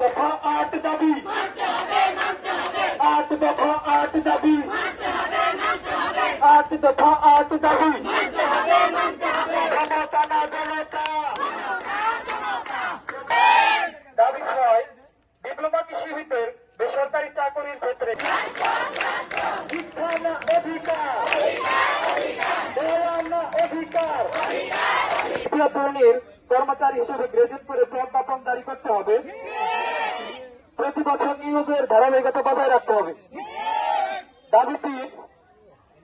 দফা 8 দাবি, 8 দফা 8 দাবি, 8 দফা 8 দাবি, জনতা না জনতা। দাবি 6, ডিপ্লোমা কৃষি ভিত্তিক বেসরকারি চাকরির ক্ষেত্রে শিক্ষা না অধিকার, দেওয়া না অধিকার। কর্মচারী হিসেবে গ্রেজুয়েট করে প্রজ্ঞাপন জারি করতে হবে। প্রতি বছর নিয়োগের ধারাবাহিকতা বজায় রাখতে হবে। দাবি 3,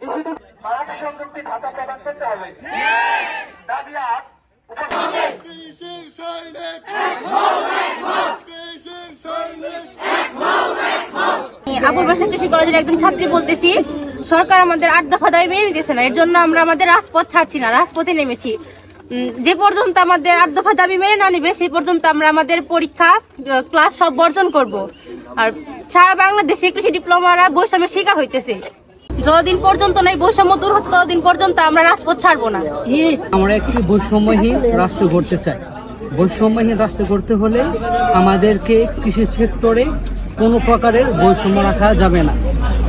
কৃষিতে মাঠ সংযুক্তি ভাতা প্রদান করতে হবে। দাবি 8, আবুল বাসার কৃষি কলেজের একজন ছাত্রী বলতেছি, সরকার আমাদের 8 দফা দাবি মেনে নিতেছে না, এর জন্য আমরা আমাদের রাজপথ ছাড়ছি না, রাজপথে নেমেছি। যে পর্যন্ত আমাদের 8 দফা দাবি মেনে না নিবে সেই পর্যন্ত আমরা আমাদের পরীক্ষা ক্লাস সব বর্জন করব। আর সারা বাংলাদেশে কৃষি ডিপ্লোমারা বৈষম্যের শিকার হইতেছে। যতদিন পর্যন্ত নাই বৈষম্য দূর হচ্ছে ততদিন পর্যন্ত আমরা রাজপথ ছাড়বো না। আমরা একটি বৈষম্যহীন রাষ্ট্র গড়তে চাই। বৈষম্যহীন রাষ্ট্র গড়তে হলে আমাদেরকে কৃষি সেক্টরে কোনো প্রকারের বৈষম্য রাখা যাবে না,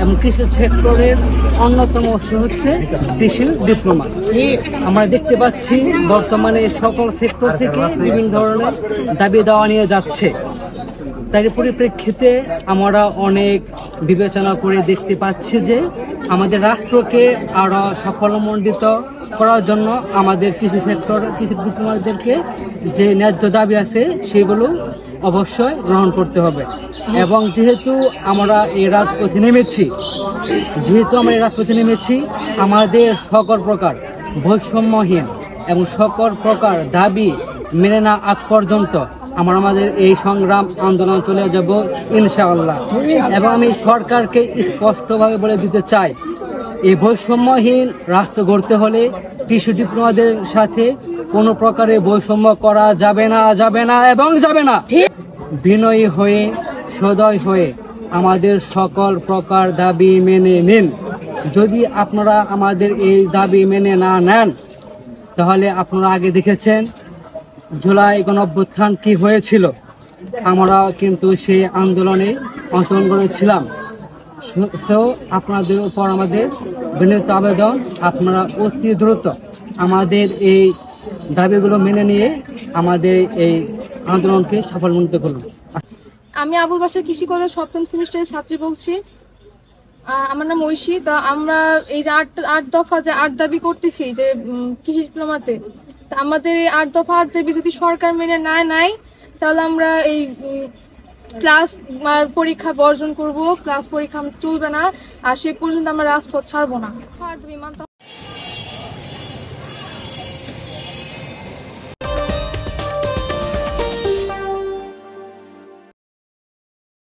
এবং কৃষি সেক্টরের অন্যতম অংশ হচ্ছে কৃষি ডিপ্লোমা। আমরা দেখতে পাচ্ছি বর্তমানে সকল সেক্টর থেকে বিভিন্ন ধরনের দাবি দেওয়া নিয়ে যাচ্ছে। তার পরিপ্রেক্ষিতে আমরা অনেক বিবেচনা করে দেখতে পাচ্ছি যে আমাদের রাষ্ট্রকে আরো সাফল্যমণ্ডিত করার জন্য আমাদের কৃষি সেক্টর কৃষি ডিপ্লোমাদেরকে যে ন্যায্য দাবি আছে সেগুলো অবশ্যই গ্রহণ করতে হবে। এবং যেহেতু আমরা এই রাজপথে নেমেছি, আমাদের সকল প্রকার বৈষম্যহীন এবং সকল প্রকার দাবি মেনে না আগ পর্যন্ত আমরা আমাদের এই সংগ্রাম আন্দোলন চলে যাব ইনশাআল্লাহ। এবং আমি সরকারকে স্পষ্টভাবে বলে দিতে চাই, এই বৈষম্যহীন রাষ্ট্র গড়তে হলে কৃষি ডিপ্লোমাদের সাথে কোনো প্রকারে বৈষম্য করা যাবে না এবং যাবে না। বিনয়ী হয়ে সদয় হয়ে আমাদের সকল প্রকার দাবি মেনে নিন। যদি আপনারা আমাদের এই দাবি মেনে না নেন তাহলে আপনারা আগে দেখেছেন জুলাই গণঅভ্যুত্থান কি হয়েছিল। আমরা কিন্তু সেই আন্দোলনে অংশগ্রহণ করেছিলাম। আপনাদের উপর আমাদের বিনীত আবেদন, আপনারা অতি দ্রুত আমাদের এই দাবিগুলো মেনে নিয়ে আমাদের এই আন্দোলনকে সফলমণ্ডিত করুন। আমি আবুল বাসার কৃষি কলেজ 7ম সেমিস্টারের ছাত্রী বলছি। আমার নাম ঐশী। তো আমরা এই যে 8 দফা যে 8 দাবি করতেছি যে কৃষি ডিপ্লোমাতে, আমাদের এই 8 দফা 8 দাবি যদি সরকার মেনে নেয় তাহলে আমরা এই ক্লাস পরীক্ষা বর্জন করব, ক্লাস পরীক্ষা চলবে না, আর সে পর্যন্ত আমরা রাজপথ ছাড়বো না।